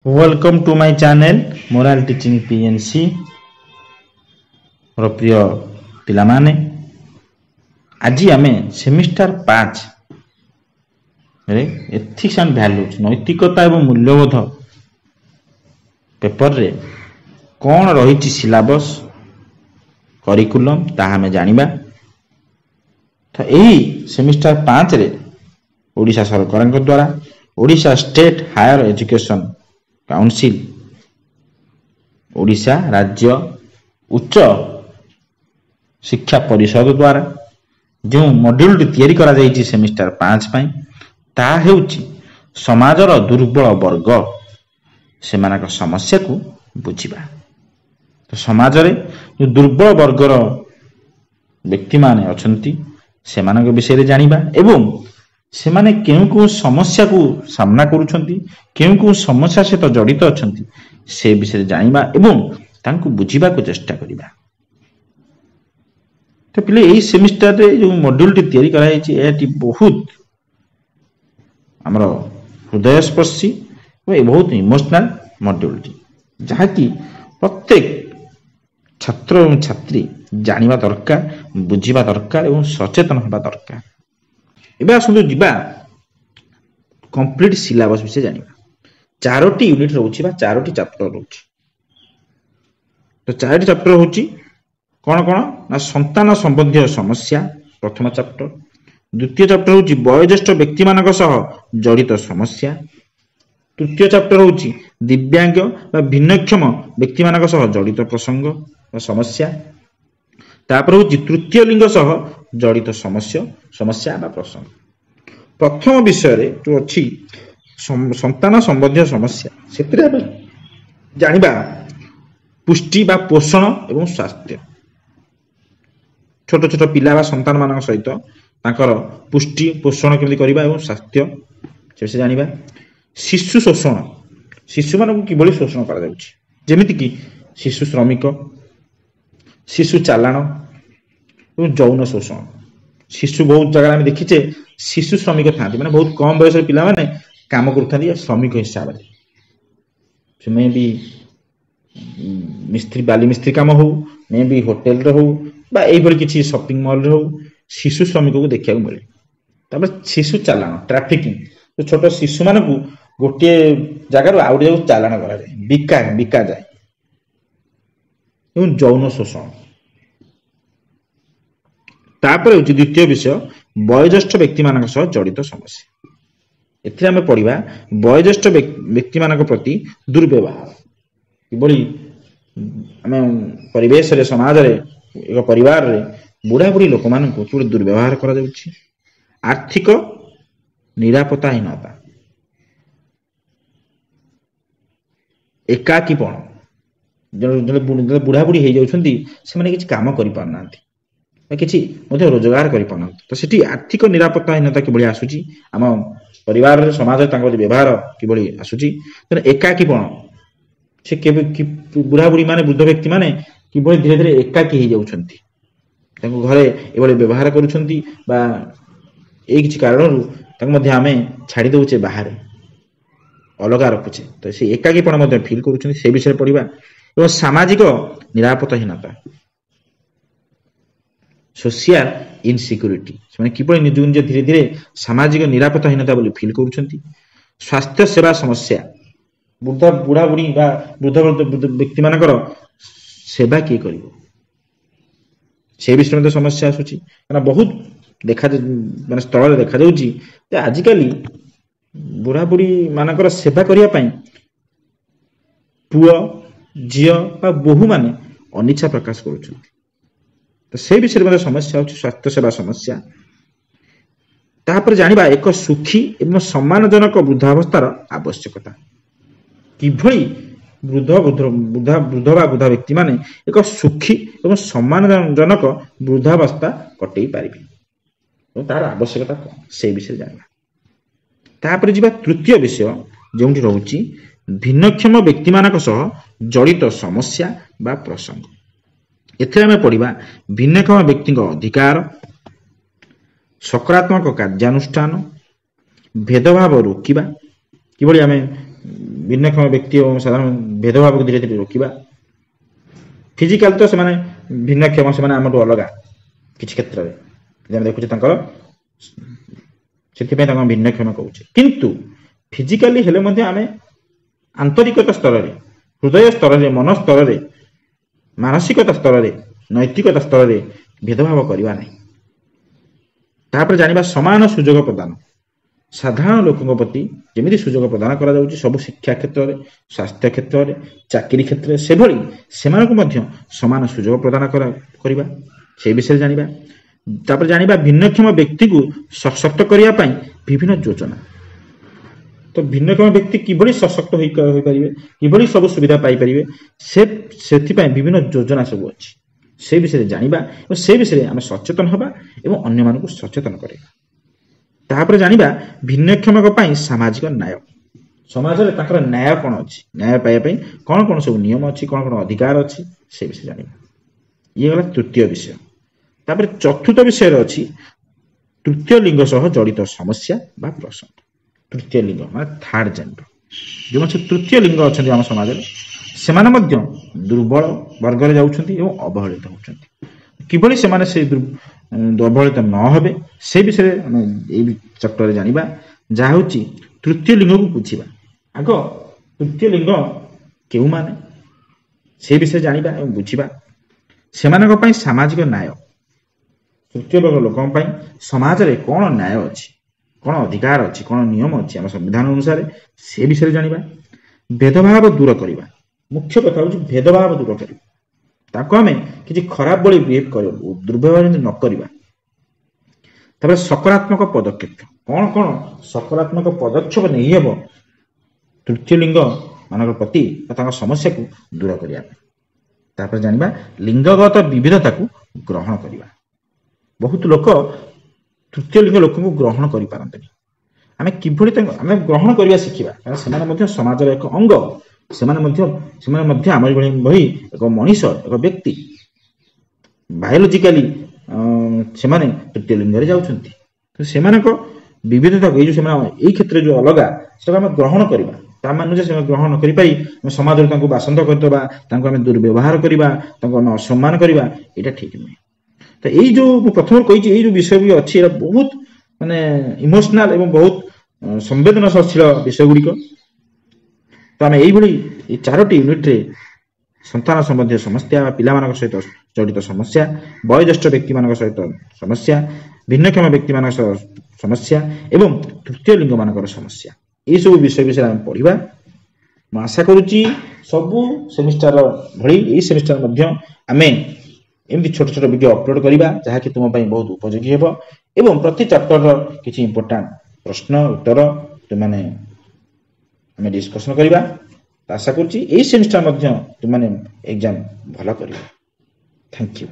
Welcome to my channel moral teaching PNC मोर प्रिय पिला माने आज आम सेमिस्टर 5 रे एथिक्स एंड वैल्यूज नैतिकता एवं मूल्यबोध पेपर रे कौन रही सिलेबस करिकुलम ताहा हमें जानिबा। तो यही सेमिस्टर 5 रे ओडिशा सरकार द्वारा Odisha state higher education council Odisha राज्य उच्च शिक्षा परिषद द्वारा जो मॉड्यूल तैयारी करा जायछि सेमिस्टर 5 पई ता हेउछि समाजर दुर्बल वर्ग सेमानक समस्या को बुझिबा। तो समाज रे जो दुर्बल वर्गर व्यक्ति माने अछंती सेमानक विषय रे जानिबा एवं सेमाने केउ समस्या को सामना करूछंती केउ समस्या सहित जड़ित अछंती से विषय जानिबा एवं तांको बुझिबा को चेष्टा करिबा। तो पिले एही सेमिस्टर रे जो मॉड्यूल तैयारी करा जायछि एटी बहुत हमरो हृदयस्पर्शी व बहुत इमोशनल मॉड्यूल जहा कि प्रत्येक छात्र एवं छात्री जानिबा दरकार बुझिबा दरकार एवं सचेतन होबा दरकार। एबे आसु जिबा कंप्लीट सिलेबस विषय जानिबा। चारोटी यूनिट रहउछि बा चारोटी चैप्टर रहउछि। तो चारोटी चैप्टर रहउछि कोन कोन ना संतान संबंधी समस्या प्रथम चैप्टर, द्वितीय चैप्टर रहउछि वयोज्येष्ठ व्यक्ति मानक सह जड़ित समस्या, तृतीय चैप्टर रहउछि दिव्यांग बा भिन्नक्षम व्यक्ति मानक सह जड़ित प्रसंग बा समस्या, तापर रहउछि तृतीय लिंग सह जड़ित समस्या बा प्रसंग। प्रथम विषय रे जो अछि संतान संबंधी समस्या सेतरे जानिबा पुष्टि बा पोषण एवं स्वास्थ्य। छोट छोट पिला बा संतान मानक सहित ताकर पुष्टि पोषण केमि करिबा एवं स्वास्थ्य से जानिबा। शिशु शोषण शिशु मानक किबळी शोषण करा जाउछि जेमिति कि शिशु श्रमिक, शिशु चालाण एवं यौन शोषण। शिशु बहुत जगह में देखीचे शिशु श्रमिक था माने बहुत कम बयस पिला माने काम करथानी श्रमिक हिसाब से मे भी मिस्त्री बाली मिस्त्री काम हो मे भी होटल रे हो बा एई भली किछि शॉपिंग मॉल रे हो शिशु श्रमिक को देखिया मिले। तापर शिशु चालाण ट्रैफिकिंग तो छोट शिशु मानक गोटे जगह आउ गोटे चालाण करा जाए बिका जाए एवं यौन शोषण। तापर होछि द्वितीय विषय वयोज्येष्ठ व्यक्ति मानक सह जड़ित समस्या। एथिरे हमें पढ़िबा वयोज्येष्ठ व्यक्ति मानक प्रति दुर्व्यवहार किबळी हमें परिवेश रे समाज रे एक परिवार रे बुढ़ा बुढ़ी लोक मानक किबळी दुर्व्यवहार करा जाउछि। आर्थिक निरापत्ताहीनता एकाकीपण जो बुढ़ा बुढ़ी हो जाउछंती से माने किछि काम करि पारनांती किछि मध्ये रोजगार करि पारनांती। तो सेठी आर्थिक निरापत्ताहीनता किबळी आसुछि आम परिवार रे समाज रे तांको व्यवहार किबळी आसुछि। तो एकाकीपण से केबे कि बुढ़ा बुढ़ी माने वृद्ध व्यक्ति माने किबळी धीरे धीरे एकाकी हो जाउछंती तांको घरे एबळे व्यवहार करूछंती बा ए किछि कारणरू तांको मध्ये आमे छाडी दउछे बाहर अलगा रखुछे। तो से एकाकीपण मध्ये फील करूछंती से विषय पढिबा। एवं सामाजिक निरापत्ताहीनता सोशल इनसिक्योरिटी से किपरि निज निज धीरे धीरे सामाजिक निरापत्ताहीनता बोली फील करूछंती। स्वास्थ्य सेवा समस्या बुढ़ा बुढ़ा बुढ़ी बा वृद्ध व्यक्ति मानकर सेवा किए करिवो से विषय में समस्या आसुची कारण बहुत देखा माने स्थल देखा जाउची जे आजिकली बुढ़ा बुढ़ी मानकर सेवा करिया पई पुओ झियो बा बहु माने अनिच्छा प्रकाश करूछंती। तो से विषय में समस्या होची स्वास्थ्य सेवा समस्या। तापर जानिबा एक सुखी एवं सम्मानजनक वृद्धावस्थार आवश्यकता किभଳି वृद्ध व्यक्ति माने एक सुखी एवं सम्मानजनक वृद्धावस्था कटई पारिबे तो तार आवश्यकता कौन से विषय जानिबा। तापर जिबा तृतीय विषय जोंठी रहउची भिन्नक्षम व्यक्ति मानक सह जड़ित समस्या बा प्रसंग। एथिरे हमें पढ़िबा भिन्नक्षम व्यक्ति अधिकार सकारात्मक कार्यानुष्ठान भेदभाव रोकिबा किभଳି आमे ଭିନ୍ନକ୍ଷମ ବ୍ୟକ୍ତି ଏବଂ ସାଧାରଣ ଭେଦଭାବକୁ ଧୀରେ ଧୀରେ ରୋକିବା। ଫିଜିକାଲ ତ ସେମାନେ ଭିନ୍ନକ୍ଷମ, ସେମାନେ ଆମଠୁ ଅଲଗା କିଛି କ୍ଷେତ୍ରରେ ଆମେ ଦେଖୁଛେ ତାଙ୍କର, ସେଥିପାଇଁ ତାଙ୍କ ଭିନ୍ନକ୍ଷମ କହୁଛେ। କିନ୍ତୁ ଫିଜିକାଲି ହେଲେ ମଧ୍ୟ ଆମେ ଆନ୍ତରିକତା ସ୍ତରରେ, ହୃଦୟ ସ୍ତରରେ, ମନ ସ୍ତରରେ, ମାନସିକତା ସ୍ତରରେ, ନୈତିକତା ସ୍ତରରେ ଭେଦଭାବ କରିବା ନାହିଁ। ତାପରେ ଜାଣିବା ସମାନ ସୁଯୋଗ ପ୍ରଦାନ। ସାଧାରଣ ଲୋକଙ୍କ ପ୍ରତି ଯେମିତି ସୁଯୋଗ ପ୍ରଦାନ କରାଯାଉଛି ସବୁ ଶିକ୍ଷା କ୍ଷେତ୍ରରେ, ସ୍ୱାସ୍ଥ୍ୟ କ୍ଷେତ୍ରରେ, ଚାକିରି କ୍ଷେତ୍ରରେ, ସେଭଳି ସେମାନଙ୍କୁ ମଧ୍ୟ ସମାନ ସୁଯୋଗ ପ୍ରଦାନ କରିବା, ସେ ବିଷୟରେ ଜାଣିବା। ତାପରେ ଜାଣିବା ଭିନ୍ନକ୍ଷମ ବ୍ୟକ୍ତିକୁ ସଶକ୍ତ କରିବା ପାଇଁ ବିଭିନ୍ନ ଯୋଜନା। ତ ଭିନ୍ନକ୍ଷମ ବ୍ୟକ୍ତି କିଭଳି ସଶକ୍ତ ହୋଇପାରିବେ, କିଭଳି ସବୁ ସୁବିଧା ପାଇପାରିବେ, ସେଥିପାଇଁ ବିଭିନ୍ନ ଯୋଜନା ସବୁ ଅଛି। ସେ ବିଷୟରେ ଜାଣିବା ଏବଂ ସେ ବିଷୟରେ ଆମେ ସଚେତନ ହେବା ଏବଂ ଅନ୍ୟମାନଙ୍କୁ ସଚେତନ କରିବା। ତାପରେ ଜାଣିବା ଭିନ୍ନକ୍ଷମଙ୍କ ପାଇଁ ସାମାଜିକ ନ୍ୟାୟ। ସମାଜରେ ତାଙ୍କର ନ୍ୟାୟ କ'ଣ ଅଛି, ନ୍ୟାୟ ପାଇବା ପାଇଁ କ'ଣ କ'ଣ ସବୁ ନିୟମ ଅଛି, କ'ଣ କ'ଣ ଅଧିକାର ଅଛି, ସେ ବିଷୟରେ ଜାଣିବା। ଇଏ ଗଲା ତୃତୀୟ ବିଷୟ। ତାପରେ ଚତୁର୍ଥ ବିଷୟରେ ଅଛି ତୃତୀୟ ଲିଙ୍ଗ ସହ ଜଡ଼ିତ ସମସ୍ୟା ବା ପ୍ରସଙ୍ଗ। ତୃତୀୟ ଲିଙ୍ଗ ମାନେ ଥାର୍ଡ ଜେଣ୍ଡର, ଯେଉଁମାନେ ତୃତୀୟ ଲିଙ୍ଗ ଅଛନ୍ତି ଆମ ସମାଜରେ, ସେମାନେ ମଧ୍ୟ ଦୁର୍ବଳ ବର୍ଗରେ ଯାଉଛନ୍ତି ଏବଂ ଅବହେଳିତ ହେଉଛନ୍ତି। କିଭଳି ସେମାନେ ସେ ଅବହେଳିତ ନ ହେବେ ସେ ବିଷୟରେ ଆମେ ଏଇ ଚକ୍ରରେ ଜାଣିବା, ଯାହା ହେଉଛି ତୃତୀୟ ଲିଙ୍ଗକୁ ବୁଝିବା। ଆଗ ତୃତୀୟ ଲିଙ୍ଗ କେଉଁମାନେ ସେ ବିଷୟରେ ଜାଣିବା ଏବଂ ବୁଝିବା। ସେମାନଙ୍କ ପାଇଁ ସାମାଜିକ ନ୍ୟାୟ, ତୃତୀୟ ବର୍ଗ ଲୋକଙ୍କ ପାଇଁ ସମାଜରେ କ'ଣ ନ୍ୟାୟ ଅଛି, କ'ଣ ଅଧିକାର ଅଛି, କ'ଣ ନିୟମ ଅଛି ଆମ ସମ୍ବିଧାନ ଅନୁସାରେ, ସେ ବିଷୟରେ ଜାଣିବା। ଭେଦଭାବ ଦୂର କରିବା, ମୁଖ୍ୟ କଥା ହେଉଛି ଭେଦଭାବ ଦୂର କରିବା। ତାକୁ ଆମେ କିଛି ଖରାପ ଭଳି ବିହେଭ୍ କରିବା, ଦୁର୍ବ୍ୟବହାର ନ କରିବା। ତାପରେ ସକାରାତ୍ମକ ପଦକ୍ଷେପ, କ'ଣ କ'ଣ ସକାରାତ୍ମକ ପଦକ୍ଷେପ ନେଇହେବ ତୃତୀୟ ଲିଙ୍ଗ ମାନଙ୍କ ପ୍ରତି ବା ତାଙ୍କ ସମସ୍ୟାକୁ ଦୂର କରିବା ପାଇଁ। ତାପରେ ଜାଣିବା ଲିଙ୍ଗଗତ ବିବିଧତାକୁ ଗ୍ରହଣ କରିବା। ବହୁତ ଲୋକ ତୃତୀୟ ଲିଙ୍ଗ ଲୋକଙ୍କୁ ଗ୍ରହଣ କରିପାରନ୍ତିନି। ଆମେ କିଭଳି ଆମେ ଗ୍ରହଣ କରିବା ଶିଖିବା, କାରଣ ସେମାନେ ମଧ୍ୟ ସମାଜର ଏକ ଅଙ୍ଗ, ସେମାନେ ମଧ୍ୟ ଆମ ଭଳି ଏକ ମଣିଷ, ଏକ ବ୍ୟକ୍ତି। ବାୟୋଲୋଜିକାଲି ସେମାନେ ତୃତୀୟ ଲିଙ୍ଗରେ ଯାଉଛନ୍ତି। ସେମାନଙ୍କ ବିବିଧତାକୁ, ଏଇ ଯେଉଁ ସେମାନେ ଏଇ କ୍ଷେତ୍ରରେ ଯେଉଁ ଅଲଗା, ସେଟାକୁ ଆମେ ଗ୍ରହଣ କରିବା। ତା ମାନେ ଯେ ସେମାନେ ଗ୍ରହଣ ନ କରିପାରି ଆମେ ସମାଜରେ ତାଙ୍କୁ ବାସନ୍ଦ କରିଦେବା, ତାଙ୍କୁ ଆମେ ଦୁର୍ବ୍ୟବହାର କରିବା, ତାଙ୍କୁ ଆମେ ଅସମ୍ମାନ କରିବା, ଏଇଟା ଠିକ୍ ନୁହେଁ। ତ ଏଇ ଯେଉଁ ମୁଁ ପ୍ରଥମରୁ କହିଛି, ଏଇ ଯେଉଁ ବିଷୟ ବି ଅଛି, ଏଇଟା ବହୁତ ମାନେ ଇମୋସନାଲ ଏବଂ ବହୁତ ସମ୍ବେଦନଶୀଳ ବିଷୟ ଗୁଡ଼ିକ। ତ ଆମେ ଏଇଭଳି এই 4ଟି ୟୁନିଟ୍ରେ ସନ୍ତାନ ସମ୍ବନ୍ଧୀୟ ସମସ୍ୟା ବା ପିଲାମାନଙ୍କ ସହିତ ଜଡ଼ିତ ସମସ୍ୟା, ବୟୋଜ୍ୟେଷ୍ଠ ବ୍ୟକ୍ତିମାନଙ୍କ ସହିତ ସମସ୍ୟା, ଭିନ୍ନକ୍ଷମ ବ୍ୟକ୍ତିମାନଙ୍କ ସହ ସମସ୍ୟା ଏବଂ ତୃତୀୟ ଲିଙ୍ଗମାନଙ୍କର ସମସ୍ୟା, ଏହିସବୁ ବିଷୟ ବିଷୟରେ ଆମେ ପଢ଼ିବା। ମୁଁ ଆଶା କରୁଛି ସବୁ ସେମିଷ୍ଟାର ଭଳି ଏହି ସେମିଷ୍ଟାର ମଧ୍ୟ ଆମେ ଏମିତି ଛୋଟ ଛୋଟ ଭିଡ଼ିଓ ଅପଲୋଡ଼ କରିବା, ଯାହାକି ତୁମ ପାଇଁ ବହୁତ ଉପଯୋଗୀ ହେବ ଏବଂ ପ୍ରତି ଚାପ୍ଟରର କିଛି ଇମ୍ପୋର୍ଟାଣ୍ଟ ପ୍ରଶ୍ନ ଉତ୍ତର ତୁମମାନେ ଆମେ ଡିସ୍କସନ୍ କରିବା। ଆଶା କରୁଛି ଏହି ସେମିଷ୍ଟାର ମଧ୍ୟ ତୁମମାନେ ଏକ୍ଜାମ୍ ଭଲ କରିବ। Thank you.